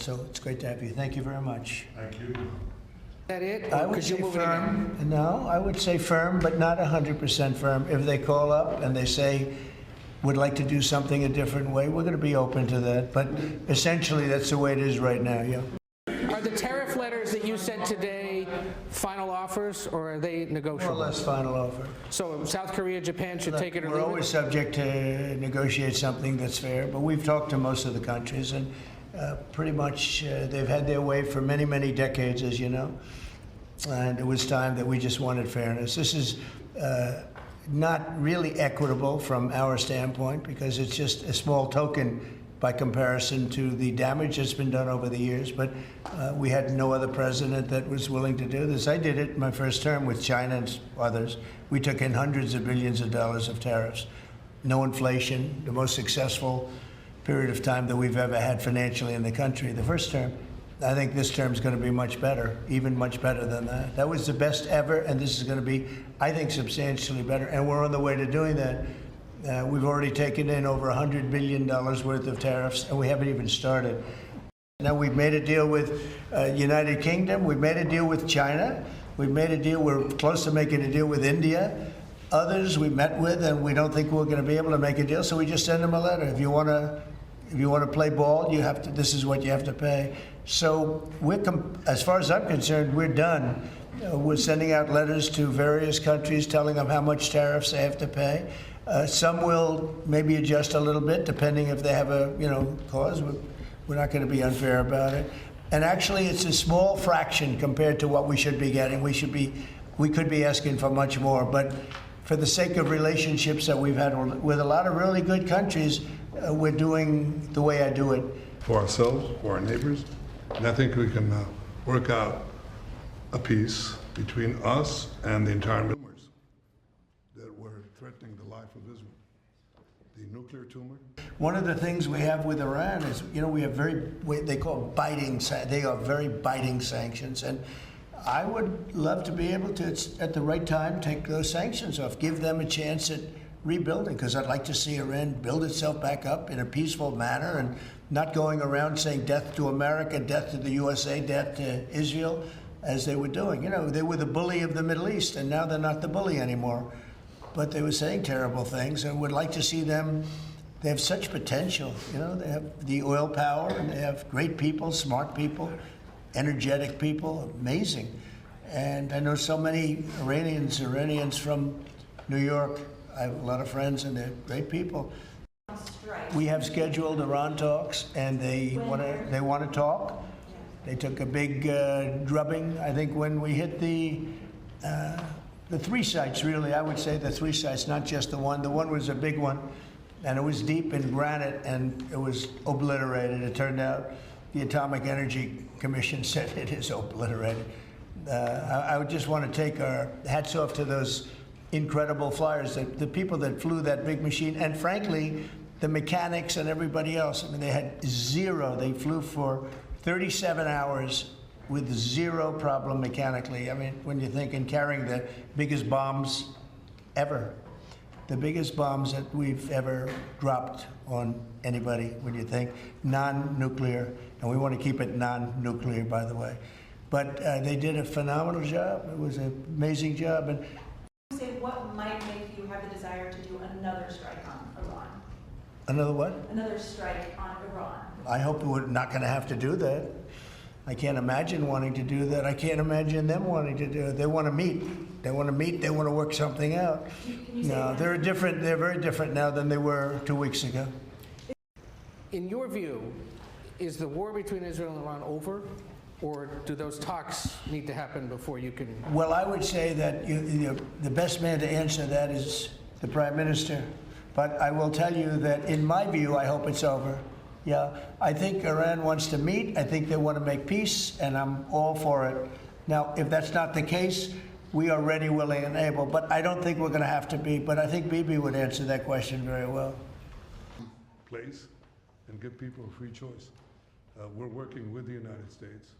So it's great to have you. Thank you very much. Thank you. That it? I would say firm. No, I would say firm, but not 100% firm. If they call up and they say, would like to do something a different way, we're going to be open to that. But essentially, that's the way it is right now, yeah. Are the tariff letters that you sent today final offers, or are they negotiable? More or less final offer. So South Korea, Japan should take it or leave it? We're always subject to negotiate something that's fair, but we've talked to most of the countries, and pretty much they've had their way for many, many decades, as you know. And it was time that we just wanted fairness. This is not really equitable from our standpoint, because it's just a small token by comparison to the damage that's been done over the years. But we had no other president that was willing to do this. I did it in my first term with China and others. We took in hundreds of billions of dollars of tariffs. No inflation, the most successful period of time that we've ever had financially in the country. The first term. I think this term is going to be much better, even much better than that. That was the best ever, and this is going to be, I think, substantially better. And we're on the way to doing that. We've already taken in over $100 billion worth of tariffs, and we haven't even started. Now we've made a deal with United Kingdom. We've made a deal with China. We've made a deal. We're close to making a deal with India. Others we met with, and we don't think we're going to be able to make a deal, so we just send them a letter. If you want to play ball, you have to. This is what you have to pay. So as far as I'm concerned, we're done. We're sending out letters to various countries telling them how much tariffs they have to pay. Some will maybe adjust a little bit, depending if they have a cause. We're not going to be unfair about it. And actually, it's a small fraction compared to what we should be getting. We could be asking for much more. But for the sake of relationships that we've had with a lot of really good countries, we're doing the way I do it. For ourselves, for our neighbors. And I think we can work out a peace between us and the entire Middle East that were threatening the life of Israel. The nuclear tumor. One of the things we have with Iran is, we have they call they are very biting sanctions. And I would love to be able to, at the right time, take those sanctions off, give them a chance at rebuilding, because I'd like to see Iran build itself back up in a peaceful manner and not going around saying death to America, death to the USA, death to Israel, as they were doing. They were the bully of the Middle East, and now they're not the bully anymore. But they were saying terrible things, and would like to see them. They have such potential. They have the oil power, and they have great people, smart people, energetic people, amazing. And I know so many Iranians from New York. I have a lot of friends, and they're great people. We have scheduled Iran talks, and they want to talk. They took a big drubbing, I think, when we hit the three sites. Really, I would say the three sites, not just the one. The one was a big one, and it was deep in granite, and it was obliterated. It turned out the Atomic Energy Commission said it is obliterated. I would just want to take our hats off to those incredible flyers, the people that flew that big machine, and frankly, the mechanics and everybody else. I mean, they had zero. They flew for 37 hours with zero problem mechanically. I mean, when you think in carrying the biggest bombs ever, the biggest bombs that we've ever dropped on anybody, when you think non-nuclear, and we want to keep it non-nuclear, by the way. But they did a phenomenal job. It was an amazing job. And say what might make you have the desire to do another strike on Iran? Another what? Another strike on Iran. I hope we're not going to have to do that. I can't imagine wanting to do that. I can't imagine them wanting to do it. They want to meet. They want to meet. They want to work something out. No, they're different. They're very different now than they were 2 weeks ago. In your view, is the war between Israel and Iran over? Or do those talks need to happen before you can? Well, I would say that the best man to answer that is the Prime Minister. But I will tell you that, in my view, I hope it's over. Yeah, I think Iran wants to meet. I think they want to make peace, and I'm all for it. Now, if that's not the case, we are ready, willing, and able. But I don't think we're going to have to be. But I think Bibi would answer that question very well. Place and give people a free choice. We're working with the United States